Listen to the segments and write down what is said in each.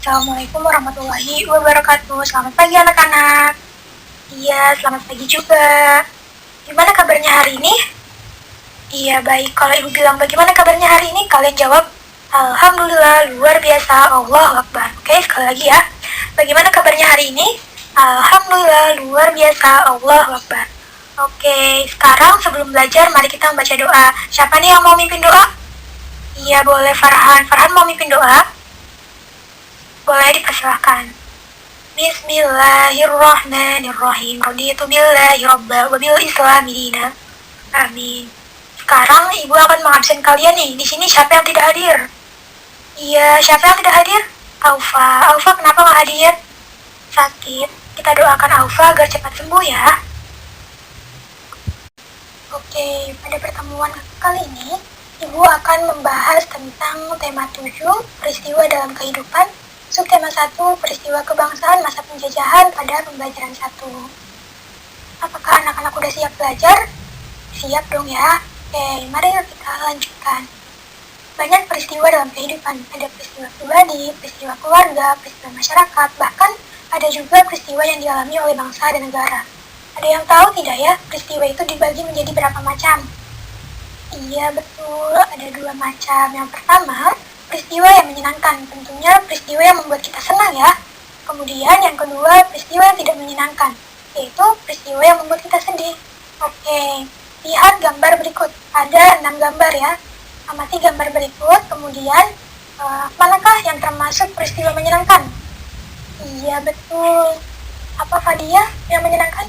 Assalamualaikum warahmatullahi wabarakatuh. Selamat pagi anak-anak. Iya, selamat pagi juga. Gimana kabarnya hari ini? Iya, baik. Kalau ibu bilang bagaimana kabarnya hari ini, kalian jawab, Alhamdulillah, luar biasa, Allahu Akbar. Oke, sekali lagi ya. Bagaimana kabarnya hari ini? Alhamdulillah, luar biasa, Allahu Akbar. Oke, sekarang sebelum belajar, mari kita membaca doa. Siapa nih yang mau mimpin doa? Iya, boleh Farhan. Farhan mau mimpin doa? Boleh dipersilahkan. Bismillahirrahmanirrahim. Raditu billahi robba wa bil islami dina. Amin. Sekarang ibu akan mengabsen kalian nih. Di sini siapa yang tidak hadir? Iya, siapa yang tidak hadir? Aufa. Aufa kenapa nggak hadir? Sakit. Kita doakan Aufa agar cepat sembuh ya. Oke, pada pertemuan kali ini, ibu akan membahas tentang tema 7, peristiwa dalam kehidupan. Subtema 1, peristiwa kebangsaan masa penjajahan pada pembelajaran 1. Apakah anak-anak udah siap belajar? Siap dong ya. Oke, mari kita lanjutkan. Banyak peristiwa dalam kehidupan. Ada peristiwa pribadi, peristiwa keluarga, peristiwa masyarakat, bahkan ada juga peristiwa yang dialami oleh bangsa dan negara. Ada yang tahu tidak ya, peristiwa itu dibagi menjadi berapa macam? Iya, betul. Ada 2 macam. Yang pertama, peristiwa yang menyenangkan, tentunya peristiwa yang membuat kita senang ya. Kemudian yang kedua, peristiwa yang tidak menyenangkan, yaitu peristiwa yang membuat kita sedih. Oke, lihat gambar berikut. Ada 6 gambar ya. Amati gambar berikut, kemudian manakah yang termasuk peristiwa menyenangkan? Iya, betul. Apa Fadia yang menyenangkan?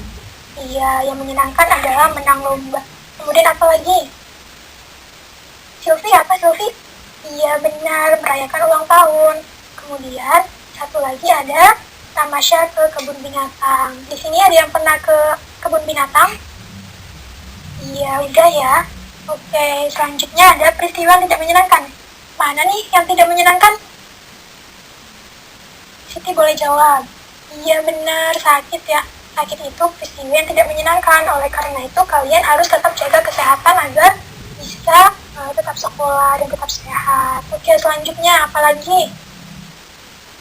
Iya, yang menyenangkan adalah menang lomba. Kemudian apa lagi? Sylvie, apa Sylvie? Iya benar, merayakan ulang tahun. Kemudian satu lagi ada tamasya ke kebun binatang. Di sini ada yang pernah ke kebun binatang? Iya, udah ya. Oke, selanjutnya ada peristiwa yang tidak menyenangkan. Mana nih yang tidak menyenangkan? Siti boleh jawab. Iya benar, sakit ya. Sakit itu peristiwa yang tidak menyenangkan. Oleh karena itu kalian harus tetap jaga kesehatan agar bisa tetap sekolah dan tetap sehat. Oke, selanjutnya apa lagi?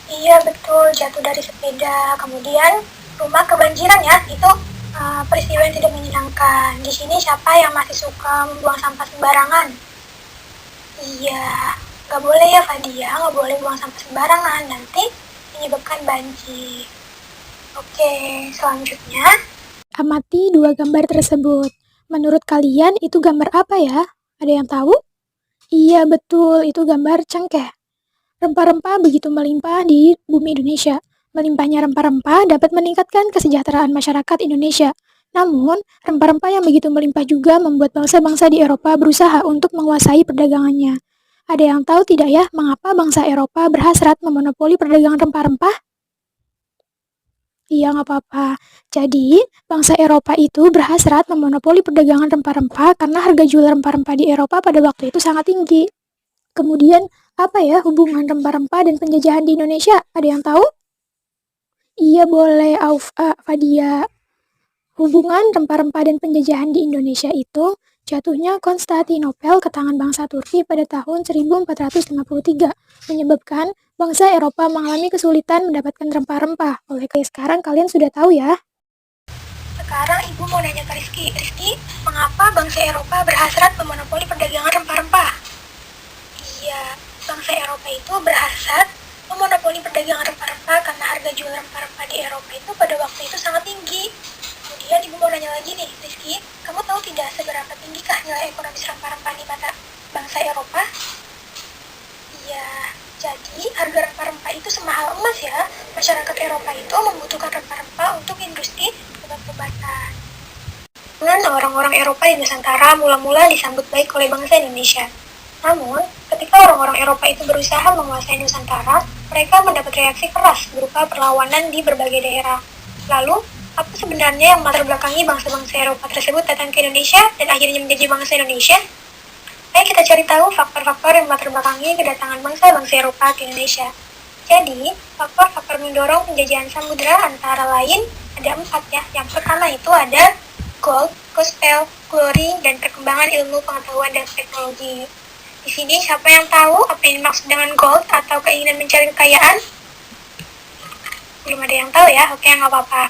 Iya betul, jatuh dari sepeda. Kemudian rumah kebanjiran ya, itu peristiwa yang tidak menyenangkan. Di sini siapa yang masih suka membuang sampah sembarangan? Iya, nggak boleh ya Fadia, nggak boleh buang sampah sembarangan, nanti menyebabkan banjir. Oke, selanjutnya. Amati 2 gambar tersebut. Menurut kalian itu gambar apa ya? Ada yang tahu? Iya betul, itu gambar cengkeh. Rempah-rempah begitu melimpah di bumi Indonesia. Melimpahnya rempah-rempah dapat meningkatkan kesejahteraan masyarakat Indonesia. Namun, rempah-rempah yang begitu melimpah juga membuat bangsa-bangsa di Eropa berusaha untuk menguasai perdagangannya. Ada yang tahu tidak ya mengapa bangsa Eropa berhasrat memonopoli perdagangan rempah-rempah? Iya, nggak apa-apa. Jadi, bangsa Eropa itu berhasrat memonopoli perdagangan rempah-rempah karena harga jual rempah-rempah di Eropa pada waktu itu sangat tinggi. Kemudian, apa ya hubungan rempah-rempah dan penjajahan di Indonesia? Ada yang tahu? Iya, boleh, Fadia. Hubungan rempah-rempah dan penjajahan di Indonesia itu jatuhnya Konstantinopel ke tangan bangsa Turki pada tahun 1453, menyebabkan bangsa Eropa mengalami kesulitan mendapatkan rempah-rempah. Oleh karena sekarang kalian sudah tahu ya. Sekarang ibu mau nanya ke Rizky. Rizky, mengapa bangsa Eropa berhasrat memonopoli perdagangan rempah-rempah? Iya, bangsa Eropa itu berhasrat memonopoli perdagangan rempah-rempah karena harga jual rempah-rempah di Eropa itu pada waktu itu sangat tinggi. Kemudian ibu mau nanya lagi nih, Rizky, kamu tahu tidak seberapa tinggikah nilai ekonomis rempah-rempah di mata bangsa Eropa? Iya, jadi harga rempah-rempah itu semahal emas ya. Masyarakat Eropa itu membutuhkan rempah-rempah untuk industri obat-obatan. Dengan orang-orang Eropa di Nusantara mula-mula disambut baik oleh bangsa Indonesia. Namun, ketika orang-orang Eropa itu berusaha menguasai Nusantara, mereka mendapat reaksi keras berupa perlawanan di berbagai daerah. Lalu, apa sebenarnya yang melatar belakangi bangsa-bangsa Eropa tersebut datang ke Indonesia dan akhirnya menjadi bangsa Indonesia? Ayo kita cari tahu faktor-faktor yang melatar belakangi kedatangan bangsa-bangsa Eropa ke Indonesia. Jadi, faktor-faktor mendorong penjajahan samudera antara lain ada 4 ya. Yang pertama itu ada gold, gospel, glory, dan perkembangan ilmu pengetahuan dan teknologi. Di sini siapa yang tahu apa yang dimaksud dengan gold atau keinginan mencari kekayaan? Belum ada yang tahu ya? Oke, nggak apa-apa.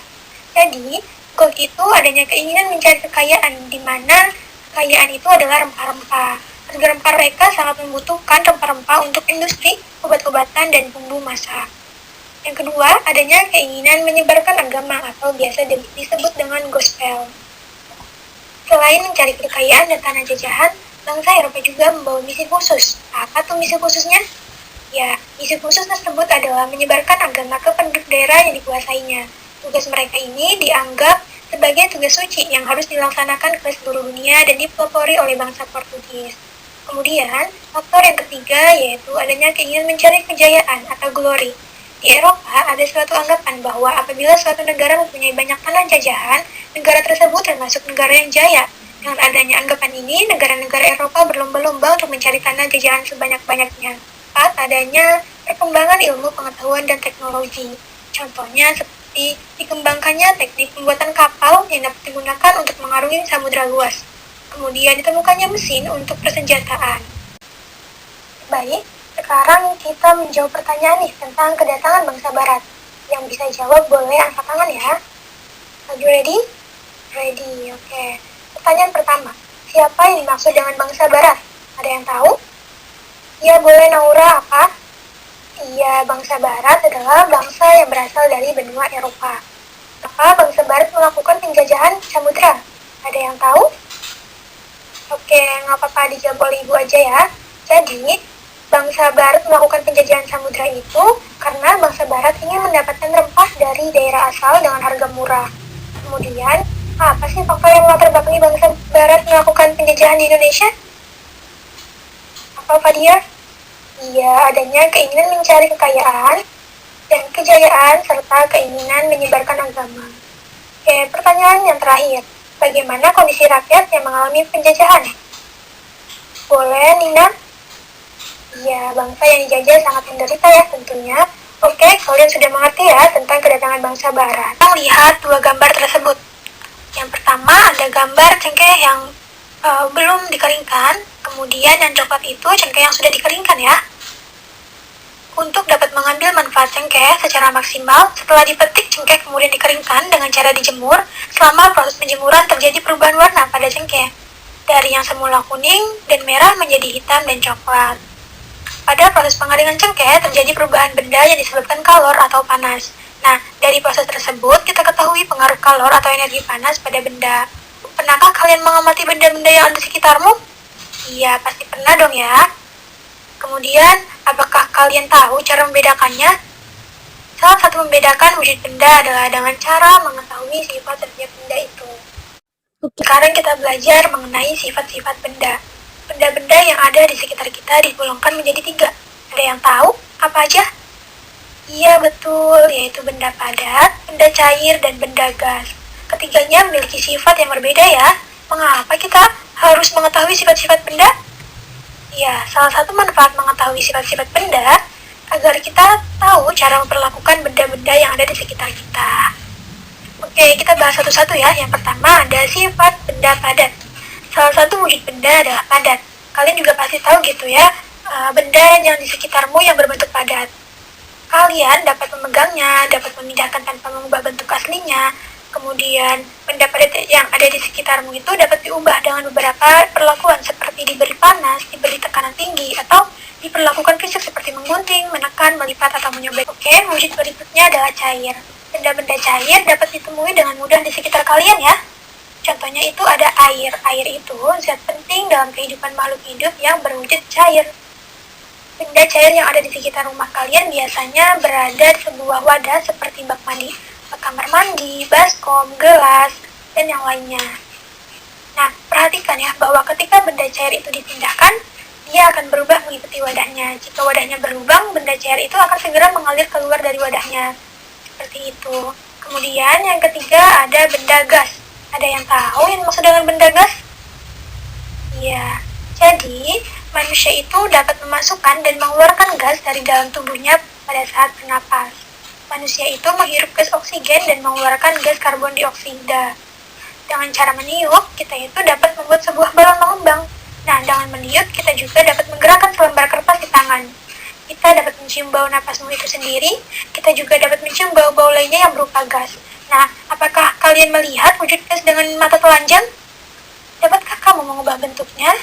Jadi, gold itu adanya keinginan mencari kekayaan, di mana kekayaan itu adalah rempah-rempah. Rempah mereka sangat membutuhkan rempah-rempah untuk industri, obat-obatan, dan bumbu masak. Yang kedua, adanya keinginan menyebarkan agama atau biasa disebut dengan gospel. Selain mencari kekayaan dan tanah jajahan, bangsa Eropa juga membawa misi khusus. Apa tuh misi khususnya? Ya, misi khusus tersebut adalah menyebarkan agama ke penduduk daerah yang dikuasainya. Tugas mereka ini dianggap sebagai tugas suci yang harus dilaksanakan ke seluruh dunia dan dipelopori oleh bangsa Portugis. Kemudian, faktor yang ketiga yaitu adanya keinginan mencari kejayaan atau glory. Di Eropa, ada suatu anggapan bahwa apabila suatu negara mempunyai banyak tanah jajahan, negara tersebut termasuk negara yang jaya. Dengan adanya anggapan ini, negara-negara Eropa berlomba-lomba untuk mencari tanah jajahan sebanyak-banyaknya. Adanya perkembangan ilmu pengetahuan dan teknologi. Contohnya seperti dikembangkannya teknik pembuatan kapal yang dapat digunakan untuk mengarungi samudera luas. Kemudian ditemukannya mesin untuk persenjataan. Baik, sekarang kita menjawab pertanyaan nih tentang kedatangan bangsa barat. Yang bisa jawab boleh angkat tangan ya. Are you ready? Ready, oke. Pertanyaan pertama, siapa yang dimaksud dengan bangsa barat? Ada yang tahu? Ya, boleh Naura, apa? Iya, bangsa barat adalah bangsa yang berasal dari benua Eropa. Apa bangsa barat melakukan penjajahan samudera? Ada yang tahu? Oke, nggak apa-apa, dijawab oleh Ibu aja ya. Jadi, bangsa barat melakukan penjajahan samudera itu karena bangsa barat ingin mendapatkan rempah dari daerah asal dengan harga murah. Kemudian, apa sih faktor yang melatar belakangi bangsa barat melakukan penjajahan di Indonesia? Apa dia? Iya, adanya keinginan mencari kekayaan dan kejayaan serta keinginan menyebarkan agama. Oke, pertanyaan yang terakhir. Bagaimana kondisi rakyat yang mengalami penjajahan? Boleh, Nina? Iya, bangsa yang dijajah sangat menderita ya tentunya. Oke, kalian sudah mengerti ya tentang kedatangan bangsa barat. Kita lihat dua gambar tersebut. Yang pertama ada gambar cengkeh yang belum dikeringkan, kemudian yang coklat itu cengkeh yang sudah dikeringkan ya. Untuk dapat mengambil manfaat cengkeh secara maksimal, setelah dipetik cengkeh kemudian dikeringkan dengan cara dijemur, selama proses penjemuran terjadi perubahan warna pada cengkeh. Dari yang semula kuning dan merah menjadi hitam dan coklat. Pada proses pengeringan cengkeh terjadi perubahan benda yang disebabkan kalor atau panas. Nah, dari proses tersebut kita ketahui pengaruh kalor atau energi panas pada benda. Pernahkah kalian mengamati benda-benda yang ada di sekitarmu? Iya, pasti pernah dong ya. Kemudian, apakah kalian tahu cara membedakannya? Salah satu membedakan wujud benda adalah dengan cara mengetahui sifat setiap benda itu. Sekarang kita belajar mengenai sifat-sifat benda. Benda-benda yang ada di sekitar kita digolongkan menjadi 3. Ada yang tahu apa aja? Iya betul, yaitu benda padat, benda cair, dan benda gas. Ketiganya memiliki sifat yang berbeda ya. Mengapa kita harus mengetahui sifat-sifat benda? Ya, salah satu manfaat mengetahui sifat-sifat benda agar kita tahu cara memperlakukan benda-benda yang ada di sekitar kita. Oke, kita bahas satu-satu ya. Yang pertama ada sifat benda padat. Salah satu wujud benda adalah padat. Kalian juga pasti tahu gitu ya, benda yang di sekitarmu yang berbentuk padat. Kalian dapat memegangnya, dapat memindahkan tanpa mengubah bentuk aslinya. Kemudian, benda padat yang ada di sekitarmu itu dapat diubah dengan beberapa perlakuan seperti diberi panas, diberi tekanan tinggi, atau diperlakukan fisik seperti menggunting, menekan, melipat, atau menyobek. Oke, wujud berikutnya adalah cair. Benda-benda cair dapat ditemui dengan mudah di sekitar kalian ya. Contohnya itu ada air. Air itu zat penting dalam kehidupan makhluk hidup yang berwujud cair. Benda cair yang ada di sekitar rumah kalian biasanya berada di sebuah wadah seperti bak mandi, kamar mandi, baskom, gelas, dan yang lainnya. Nah, perhatikan ya bahwa ketika benda cair itu dipindahkan, dia akan berubah mengikuti wadahnya. Jika wadahnya berlubang, benda cair itu akan segera mengalir keluar dari wadahnya. Seperti itu. Kemudian yang ketiga ada benda gas. Ada yang tahu yang maksud dengan benda gas? Iya. Jadi, manusia itu dapat memasukkan dan mengeluarkan gas dari dalam tubuhnya pada saat bernapas. Manusia itu menghirup gas oksigen dan mengeluarkan gas karbon dioksida. Dengan cara meniup, kita itu dapat membuat sebuah balon mengembang. Nah, dengan meniup, kita juga dapat menggerakkan selembar kertas di tangan. kita dapat mencium bau napasmu itu sendiri, kita juga dapat mencium bau-bau lainnya yang berupa gas. Nah, apakah kalian melihat wujud gas dengan mata telanjang? Dapatkah kamu mengubah bentuknya?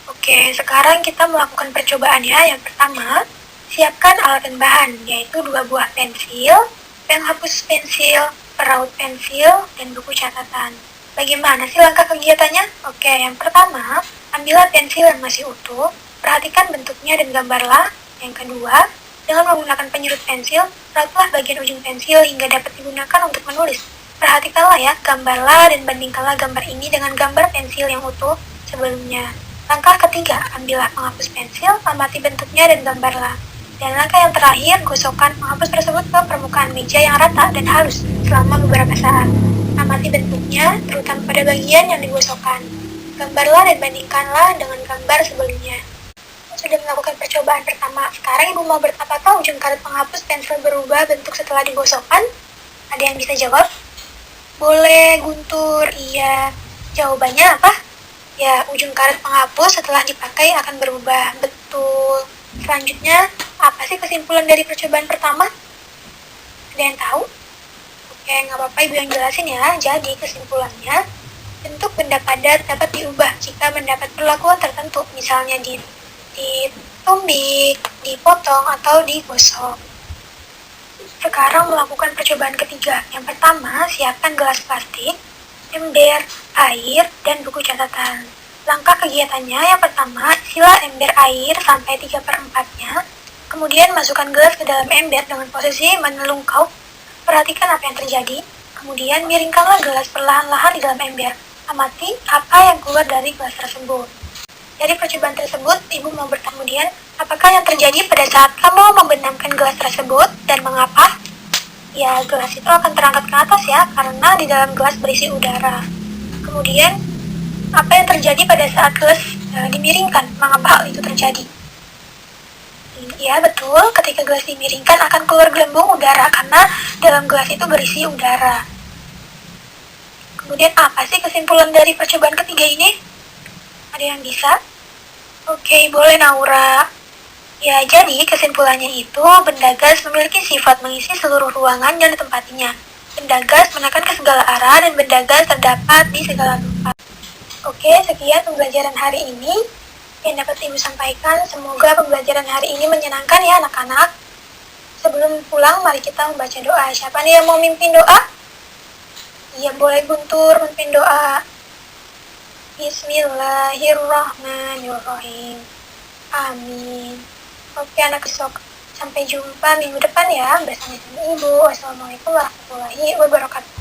Oke, sekarang kita melakukan percobaan ya. Yang pertama, siapkan alat dan bahan, yaitu 2 buah pensil, penghapus pensil, peraut pensil, dan buku catatan. Bagaimana sih langkah kegiatannya? Oke, yang pertama, ambillah pensil yang masih utuh, perhatikan bentuknya dan gambarlah. Yang kedua, dengan menggunakan penyurut pensil, rautlah bagian ujung pensil hingga dapat digunakan untuk menulis. Perhatikanlah ya, gambarlah dan bandingkanlah gambar ini dengan gambar pensil yang utuh sebelumnya. Langkah ketiga, ambillah penghapus pensil, amati bentuknya dan gambarlah. Dan langkah yang terakhir, gosokkan penghapus tersebut ke permukaan meja yang rata dan halus selama beberapa saat. Amati bentuknya, terutama pada bagian yang digosokkan. Gambarlah dan bandingkanlah dengan gambar sebelumnya. Sudah melakukan percobaan pertama, sekarang ibu mau apakah ujung karet penghapus pensil berubah bentuk setelah digosokkan? Ada yang bisa jawab? Boleh, Guntur. Iya. Jawabannya apa? Ya, ujung karet penghapus setelah dipakai akan berubah. Betul. Selanjutnya, apa sih kesimpulan dari percobaan pertama? Ada yang tahu? Oke, nggak apa-apa ibu yang jelasin ya. Jadi kesimpulannya, bentuk benda padat dapat diubah jika mendapat perlakuan tertentu, misalnya ditumbik, dipotong, atau digosok. Sekarang melakukan percobaan ketiga. Yang pertama, siapkan gelas plastik, ember, air, dan buku catatan. Langkah kegiatannya yang pertama, isilah ember air sampai 3/4-nya. Kemudian masukkan gelas ke dalam ember dengan posisi menelungkup. Perhatikan apa yang terjadi. Kemudian miringkanlah gelas perlahan-lahan di dalam ember. Amati apa yang keluar dari gelas tersebut. Dari percobaan tersebut, ibu mau bertanya kemudian, apakah yang terjadi pada saat kamu membenamkan gelas tersebut dan mengapa? Ya, gelas itu akan terangkat ke atas ya, karena di dalam gelas berisi udara. Kemudian, apa yang terjadi pada saat gelas dimiringkan? Mengapa hal itu terjadi? Ya, betul. Ketika gelas dimiringkan akan keluar gelembung udara karena dalam gelas itu berisi udara. Kemudian, apa sih kesimpulan dari percobaan ketiga ini? Ada yang bisa? Oke, boleh Naura. Ya, jadi kesimpulannya itu benda gas memiliki sifat mengisi seluruh ruangan yang ditempatinya. Benda gas menekan ke segala arah dan benda gas terdapat di segala tempat. Oke, sekian pembelajaran hari ini yang dapat Ibu sampaikan. Semoga pembelajaran hari ini menyenangkan ya anak-anak. Sebelum pulang, mari kita membaca doa. Siapa nih yang mau mimpin doa? Iya, boleh Guntur memimpin doa. Bismillahirrahmanirrahim. Amin. Oke anak besok, sampai jumpa minggu depan ya bersama Ibu. Wassalamualaikum warahmatullahi wabarakatuh.